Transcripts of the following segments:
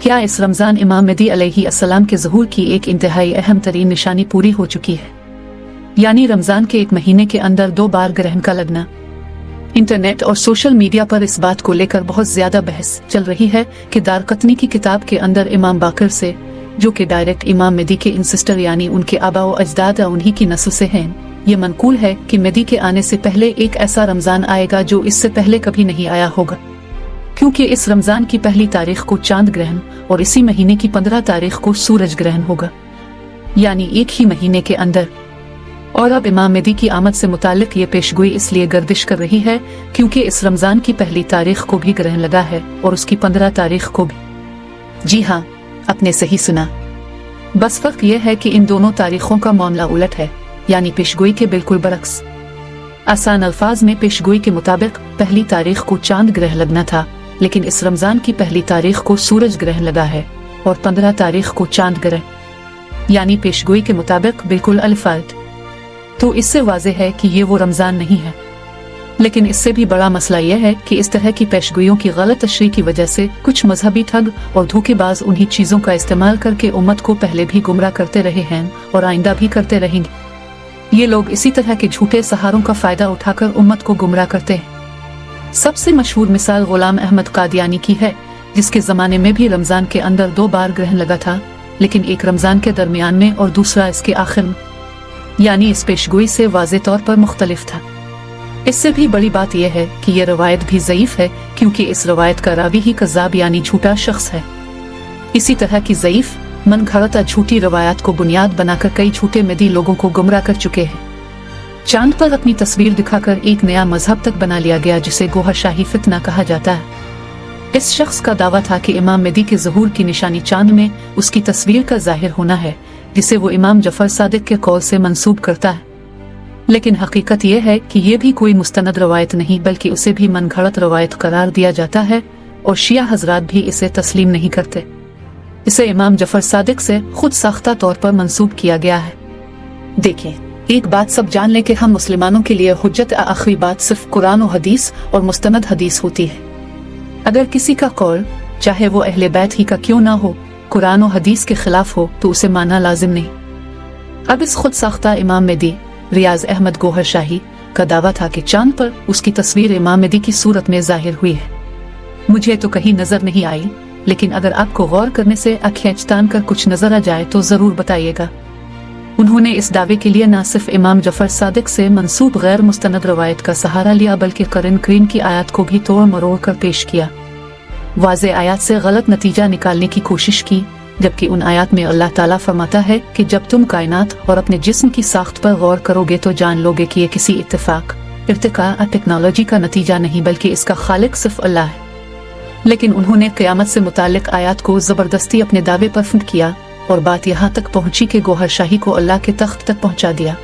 क्या इस रमजान इमाम मेहदी अलैहिस्सलाम के ज़हूर की एक इंतहाई अहम तरीन निशानी पूरी हो चुकी है, यानी रमजान के एक महीने के अंदर 2 बार ग्रहण का लगना। इंटरनेट और सोशल मीडिया पर इस बात को लेकर बहुत ज्यादा बहस चल रही है कि दारकतनी की किताब के अंदर इमाम बाकर से, जो कि डायरेक्ट इमाम मेहदी के इंसिस्टर यानी उनके आबा व अजदाद उन्हीं की नस्ल से हैं, ये मनकूल है कि मेहदी के आने से पहले एक ऐसा रमजान आएगा जो इससे पहले कभी नहीं आया होगा, क्योंकि इस रमजान की पहली तारीख को चांद ग्रहण और इसी महीने की 15 तारीख को सूरज ग्रहण होगा, यानी एक ही महीने के अंदर। और अब इमाम मेहदी की आमद से मुतालिक ये पेशगोई इसलिए गर्दिश कर रही है क्योंकि इस रमजान की पहली तारीख को भी ग्रहण लगा है और उसकी 15 तारीख को भी। जी हाँ, आपने सही सुना। बस फर्क यह है कि इन दोनों तारीखों का मामला उलट है, यानी पेशगोई के बिल्कुल बरक्स। आसान अल्फाज में पेशगोई के मुताबिक पहली तारीख को चांद ग्रहण लगना था, लेकिन इस रमजान की पहली तारीख को सूरज ग्रहण लगा है और 15 तारीख को चांद ग्रहण, यानी पेशगोई के मुताबिक बिल्कुल अल्फाज। तो इससे वाज़ेह है कि ये वो रमजान नहीं है। लेकिन इससे भी बड़ा मसला यह है कि इस तरह की पेशगोइयों की गलत तशरीह की वजह से कुछ मजहबी ठग और धोखेबाज उन्हीं चीजों का इस्तेमाल करके उम्मत को पहले भी गुमराह करते रहे हैं और आइंदा भी करते रहेंगे। ये लोग इसी तरह के झूठे सहारों का फायदा उठाकर उम्मत को गुमराह करते हैं। सबसे मशहूर मिसाल गुलाम अहमद कादियानी की है, जिसके जमाने में भी रमजान के अंदर 2 बार ग्रहण लगा था, लेकिन एक रमजान के दरमियान में और दूसरा इसके आखिर में, यानी इस पेशगोई से वाज़े तौर पर मुख्तलिफ था। इससे भी बड़ी बात यह है कि यह रवायत भी ज़ईफ है, क्योंकि इस रवायत का रावी ही कज़्ज़ाब यानी झूठा शख्स है। इसी तरह की ज़ईफ, मन घड़त झूठी रवायत को बुनियाद बनाकर कई झूठे मेहदी लोगों को गुमराह कर चुके हैं। चांद पर अपनी तस्वीर दिखाकर एक नया मजहब तक बना लिया गया, जिसे गोहरशाही फितना कहा जाता है। इस शख्स का दावा था कि इमाम मेहदी के ज़हूर की निशानी चांद में उसकी तस्वीर का जाहिर होना है, जिसे वो इमाम जफर सादिक के कौल से मंसूब करता है। लेकिन हकीकत यह है कि ये भी कोई मुस्तनद रवायत नहीं, बल्कि उसे भी मनगढ़ंत रवायत करार दिया जाता है और शिया हजरात भी इसे तस्लीम नहीं करते। इसे इमाम जफर सादिक से खुद साख्ता तौर पर मंसूब किया गया है। देखिए, एक बात सब जान लें कि हम मुसलमानों के लिए हुज्जत आखिरी बात सिर्फ कुरान और हदीस और मुस्तनद हदीस होती है। अगर किसी का कौल, चाहे वो अहले बैत ही का क्यों ना हो, कुरान और हदीस के खिलाफ हो तो उसे मानना लाजिम नहीं। अब इस खुद साख्ता इमाम मेहदी रियाज अहमद गोहरशाही का दावा था कि चांद पर उसकी तस्वीर इमाम मेहदी की सूरत में जाहिर हुई है। मुझे तो कहीं नजर नहीं आई, लेकिन अगर आपको गौर करने से आँखें तान कर कुछ नजर आ जाए तो जरूर बताइएगा। उन्होंने इस दावे के लिए न सिर्फ इमाम जफर सादिक से मंसूब गैर मुस्तनद रवायत का सहारा लिया, बल्कि कुरान करीम की आयत को भी तोड़ मरोड़ कर पेश किया। वाज़े आयत से गलत नतीजा निकालने की कोशिश की, जबकि उन आयत में अल्लाह ताला फरमाता है कि जब तुम कायनात और अपने जिस्म की साख्त पर गौर करोगे तो जान लोगे कि ये किसी इत्तेफाक, इर्तिका या टेक्नोलॉजी का नतीजा नहीं, बल्कि इसका खालिक सिर्फ अल्लाह है। लेकिन उन्होंने क़यामत से मुतालिक आयत को जबरदस्ती अपने दावे पर फंड किया और बात यहाँ तक पहुंची कि गोहरशाही को अल्लाह के तख्त तक पहुंचा दिया।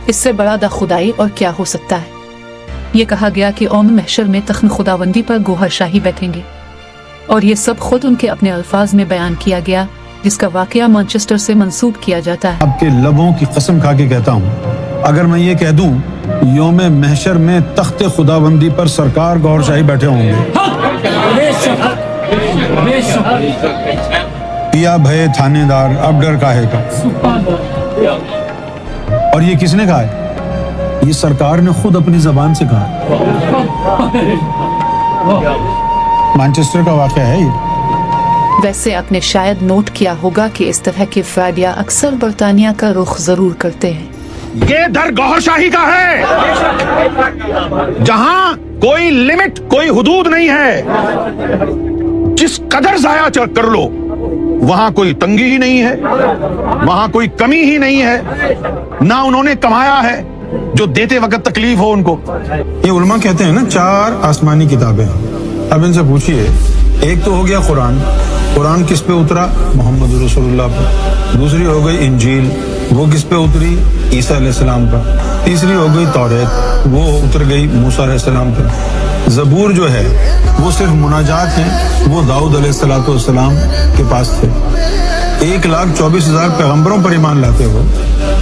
इससे बड़ा खुदाई और क्या हो सकता है। ये कहा गया कि औम महशर में तख्न खुदावंदी पर गोहरशाही बैठेंगे, और ये सब खुद उनके अपने अल्फाज में बयान किया गया, जिसका वाकया मैनचेस्टर से मंसूब किया जाता है। आपके लबों की कसम खा के कहता हूँ, अगर मैं ये कह दूं यौम महशर में तख्ते खुदाबंदी पर सरकार गौहरशाही बैठे होंगे, पिया भय थानेदार अब डर काहे का। और ये किसने कहा है? ये सरकार ने खुद अपनी जबान से कहा। मैनचेस्टर का वाक़या है ये। वैसे आपने शायद नोट किया होगा कि इस तरह के फ्राडिया अक्सर बरतानिया का रुख जरूर करते हैं। ये दर गौहरशाही का है, जहां कोई लिमिट, कोई हुदूद नहीं है। जिस कदर जाया कर लो, वहां कोई तंगी ही नहीं है, वहां कोई कमी ही नहीं है। ना उन्होंने कमाया है जो देते वक्त तकलीफ हो उनको। ये उलमा कहते हैं ना 4 आसमानी किताबें। अब इनसे पूछिए, एक तो हो गया कुरान, कुरान किस पे उतरा? मोहम्मद रसूलुल्लाह पर। दूसरी हो गई इंजील, वो किस पे उतरी? ईसा अलैहिस्सलाम पर। तीसरी हो गई तौरात, वो उतर गई मूसा अलैहिस्सलाम पर। ज़बूर जो है वो सिर्फ मुनाजात है, वो दाऊद अलैहिस्सलाम के पास थे। 1,24,000 पैगंबरों पर ईमान लाते हो,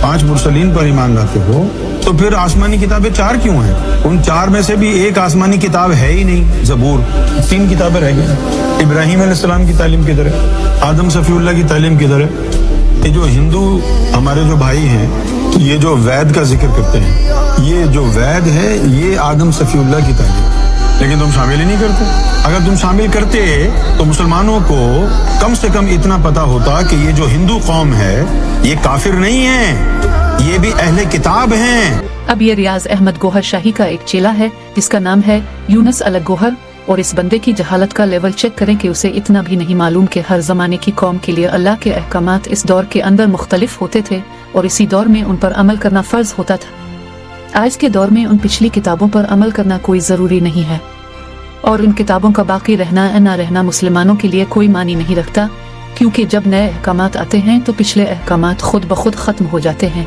5 मुरसलीन पर ईमान लाते हो, तो फिर आसमानी किताबें 4 क्यों हैं? उन 4 में से भी एक आसमानी किताब है ही नहीं, ज़बूर। 3 किताबें रह गई। इब्राहीम अलैहिस्सलाम की तालीम किधर है? आदम सफ़ीउल्लाह की तालीम किधर है? ये जो हिंदू हमारे जो भाई हैं, ये जो वैद का जिक्र करते हैं, ये जो वैद है ये आदम सफ़ीउल्लाह की तालीम, लेकिन तुम शामिल ही नहीं करते। अगर तुम शामिल करते तो मुसलमानों को कम से कम इतना पता होता कि ये जो हिंदू कौम है ये काफिर नहीं है, ये भी अहले किताब हैं। अब ये रियाज अहमद गोहर शाही का एक चेला है जिसका नाम है यूनुस अलग गोहर, और इस बंदे की जहालत का लेवल चेक करें कि उसे इतना भी नहीं मालूम कि हर जमाने की कौम के लिए अल्लाह के अहकामात इस दौर के अंदर मुख्तलिफ होते थे और इसी दौर में उन पर अमल करना फर्ज होता था। आज के दौर में उन पिछली किताबों पर अमल करना कोई जरूरी नहीं है और उन किताबों का बाकी रहना या ना रहना मुसलमानों के लिए कोई मानी नहीं रखता, क्योंकि जब नए अहकामात आते हैं तो पिछले अहकामात खुद ब खुद खत्म हो जाते हैं।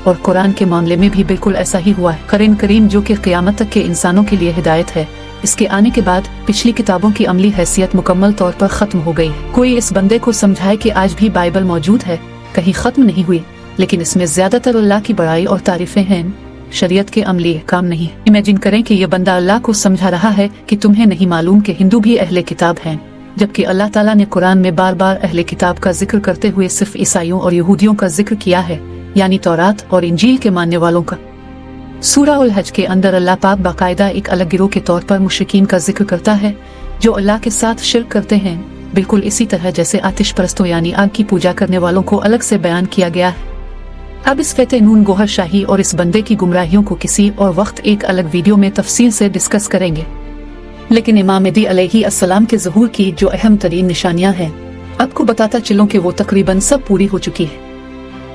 और कुरान के मामले में भी बिल्कुल ऐसा ही हुआ है। कुरान करीम जो कि क़यामत तक के इंसानों के लिए हिदायत है, इसके आने के बाद पिछली किताबों की अमली हैसियत मुकम्मल तौर पर खत्म हो गई है। कोई इस बंदे को समझाए कि आज भी बाइबल मौजूद है, कहीं खत्म नहीं हुई, लेकिन इसमें ज्यादातर अल्लाह की बड़ाई और तारीफें हैं, शरीयत के अमली काम नहीं। इमेजिन करें कि यह बंदा अल्लाह को समझा रहा है कि तुम्हें नहीं मालूम कि हिंदू भी अहले किताब हैं, जबकि अल्लाह ताला ने कुरान में बार बार अहले किताब का जिक्र करते हुए सिर्फ ईसाइयों और यहूदियों का जिक्र किया है, यानी तौरात और इंजील के मानने वालों का। सूरा उल हज के अंदर अल्लाह पाक बाकायदा एक अलग गिरोह के तौर पर मुशरिकीन का जिक्र करता है जो अल्लाह के साथ शिर्क करते हैं, बिल्कुल इसी तरह जैसे आतिश परस्तों यानी आग की पूजा करने वालों को अलग से बयान किया गया है। अब इस फतेह नून गोहर शाही और इस बंदे की गुमराहियों को किसी और वक्त एक अलग वीडियो में तफसील से डिस्कस करेंगे, लेकिन इमाम मेहदी अलैहि अस्सलाम के ज़हूर की जो अहम तरीन निशानियां हैं, आपको बताता चलूं कि वो तकरीबन सब पूरी हो चुकी है,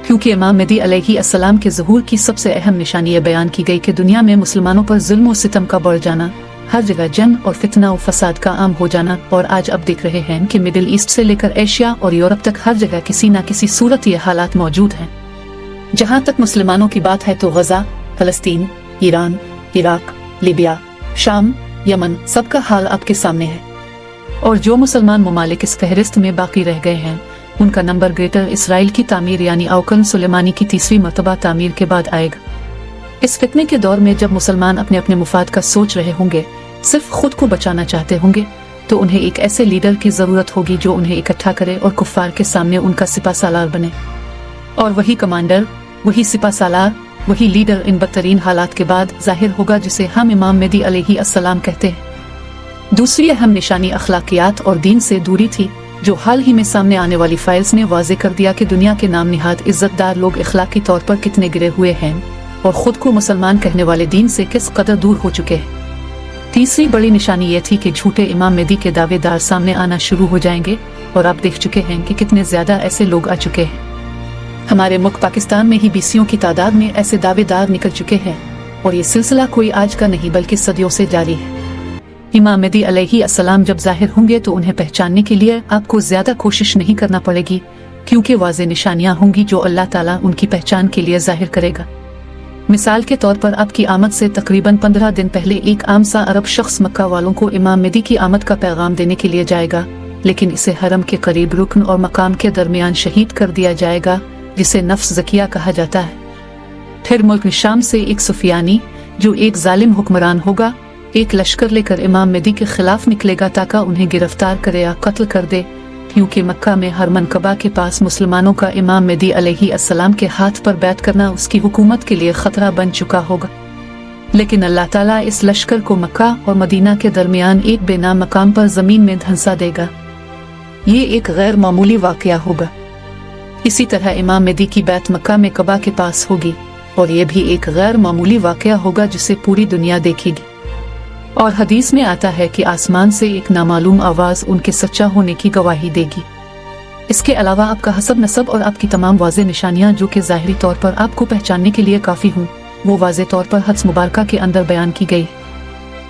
क्योंकि इमाम मेहदी अलैहि अस्सलाम के ज़हूर की सबसे अहम निशानी ये बयान की गई कि दुनिया में मुसलमानों पर जुल्म और सितम का बढ़ जाना, हर जगह जंग और फितना और फसाद का आम हो जाना, और आज अब देख रहे हैं कि मिडिल ईस्ट से लेकर एशिया और यूरोप तक हर जगह किसी न किसी सूरत ये हालात मौजूद हैं। जहाँ तक मुसलमानों की बात है तो गजा, फलस्तीन, ईरान, इराक, लीबिया, शाम, यमन, सबका हाल आपके सामने है। और जो मुसलमान ममालिक इस फहरिस्त में बाकी रह गए हैं, उनका नंबर ग्रेटर इसराइल की तामीर यानी औकन सुलेमानी की तीसरी मर्तबा तामीर के बाद आएगा। इस फितने के दौर में जब मुसलमान अपने अपने मुफाद का सोच रहे होंगे, सिर्फ खुद को बचाना चाहते होंगे, तो उन्हें एक ऐसे लीडर की जरूरत होगी जो उन्हें इकट्ठा करे और कुफ्फार के सामने उनका सिपा सालार बने। और वही कमांडर, वही सिपा सालार, वही लीडर इन बदतरीन हालात के बाद जाहिर होगा जिसे हम इमाम मेहदी अलैहि अस्सलाम कहते हैं। दूसरी अहम निशानी अखलाकियात और दीन से दूरी थी, जो हाल ही में सामने आने वाली फाइल्स ने वाज़े कर दिया कि दुनिया के नाम निहाद इज्जतदार लोग इखलाकी तौर पर कितने गिरे हुए हैं और खुद को मुसलमान कहने वाले दीन से किस कदर दूर हो चुके हैं। तीसरी बड़ी निशानी ये थी कि झूठे इमाम मेहदी के दावेदार सामने आना शुरू हो जाएंगे, और आप देख चुके हैं कि कितने ज्यादा ऐसे लोग आ चुके हैं। हमारे मुल्क पाकिस्तान में ही बीसियों की तादाद में ऐसे दावेदार निकल चुके हैं, और ये सिलसिला कोई आज का नहीं बल्कि सदियों से जारी है। इमाम मेहदी अलैहि अस्सलाम जब जाहिर होंगे तो उन्हें पहचानने के लिए आपको ज्यादा कोशिश नहीं करना पड़ेगी, क्योंकि वाज़े निशानियां होंगी जो अल्लाह ताला उनकी पहचान के लिए जाहिर करेगा। मिसाल के तौर पर आपकी आमद से तकरीबन 15 दिन पहले एक आम सा अरब शख्स मक्का वालों को इमाम मेहदी की आमद का पैगाम देने के लिए जाएगा, लेकिन इसे हरम के करीब रुकन और मकाम के दरमियान शहीद कर दिया जाएगा, जिसे नफ्स ज़किया कहा जाता है। फिर मुल्क शाम से एक सुफियानी, जो एक जालिम हुक्मरान होगा, एक लश्कर लेकर इमाम मेहदी के खिलाफ निकलेगा ताकि उन्हें गिरफ्तार करे या कत्ल कर दे, क्योंकि मक्का में हर मनकबा के पास मुसलमानों का इमाम मेहदी अलैहि अस्सलाम के हाथ पर बैत करना उसकी हुकूमत के लिए खतरा बन चुका होगा। लेकिन अल्लाह ताला इस लश्कर को मक्का और मदीना के दरमियान एक बेनाम मकाम पर जमीन में धंसा देगा। ये एक गैर मामूली वाकया होगा। इसी तरह इमाम मेहदी की बैत मक्का में कबा के पास होगी, और ये भी एक गैर मामूली वाकया होगा जिसे पूरी दुनिया देखेगी। और हदीस में आता है कि आसमान से एक नामालूम आवाज उनके सच्चा होने की गवाही देगी। इसके अलावा आपका हसब नसब और आपकी तमाम वाज़े निशानियां जो कि ज़ाहिरी तौर पर आपको पहचानने के लिए काफ़ी हों, वो वाज़े तौर पर हदस मुबारका के अंदर बयान की गई,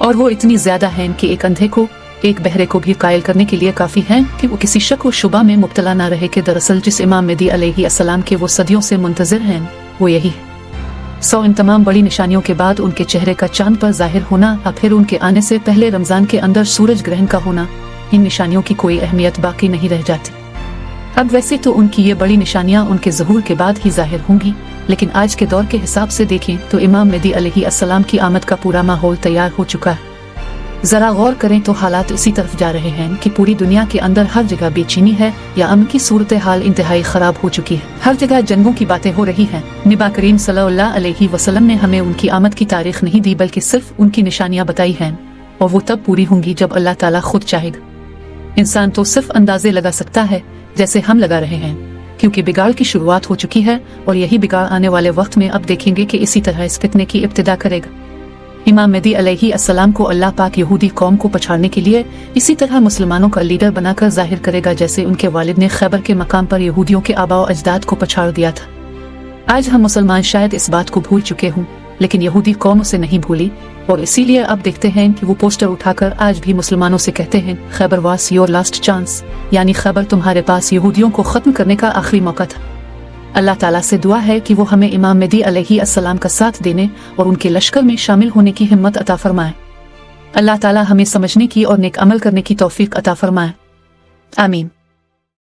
और वो इतनी ज़्यादा हैं कि एक अंधे को, एक बहरे को भी कायल करने के लिए काफ़ी हैं कि वो किसी शक व शुबा में मुब्तला ना रहे कि दरअसल जिस इमाम मेहदी अलैहि अस्सलाम के वो सदियों से मुंतज़िर हैं, वो यही है। इन तमाम बड़ी निशानियों के बाद उनके चेहरे का चांद पर जाहिर होना या फिर उनके आने से पहले रमजान के अंदर सूरज ग्रहण का होना, इन निशानियों की कोई अहमियत बाकी नहीं रह जाती। अब वैसे तो उनकी ये बड़ी निशानियां उनके ज़हूर के बाद ही जाहिर होंगी, लेकिन आज के दौर के हिसाब से देखें तो इमाम मेहदी अलैहिस्सलाम की आमद का पूरा माहौल तैयार हो चुका है। जरा गौर करें तो हालात इसी तरफ जा रहे हैं कि पूरी दुनिया के अंदर हर जगह बेचैनी है या अमन की सूरत हाल इंतहाई खराब हो चुकी है। हर जगह जंगों की बातें हो रही हैं। नबी करीम सल्लल्लाहु अलैहि वसल्लम ने हमें उनकी आमद की तारीख नहीं दी बल्कि सिर्फ उनकी निशानियां बताई हैं, और वो तब पूरी होंगी जब अल्लाह ताला खुद चाहेगा। इंसान तो सिर्फ अंदाजे लगा सकता है जैसे हम लगा रहे हैं, क्योंकि बिगाड़ की शुरुआत हो चुकी है और यही बिगाड़ आने वाले वक्त में अब देखेंगे कि इसी तरह इस फितने की इब्तिदा करेगा। इमाम मेहदी अलैहिस्सलाम को अल्लाह पाक यहूदी कौम को पछाड़ने के लिए इसी तरह मुसलमानों का लीडर बनाकर जाहिर करेगा जैसे उनके वालिद ने खैबर के मकाम पर यहूदियों के आबा और अजदाद को पछाड़ दिया था। आज हम मुसलमान शायद इस बात को भूल चुके हों, लेकिन यहूदी कौम उसे नहीं भूली, और इसीलिए अब देखते हैं कि वो पोस्टर उठाकर आज भी मुसलमानों से कहते हैं, खैबर वास योर लास्ट चांस, यानी खैबर तुम्हारे पास यहूदियों को खत्म करने का आखिरी मौका था। अल्लाह ताला से दुआ है कि वो हमें इमाम मेहदी अलैहिस्सलाम का साथ देने और उनके लश्कर में शामिल होने की हिम्मत अता फरमाए। अल्लाह ताला हमें समझने की और नेक अमल करने की तौफीक अता फरमाए। आमीन।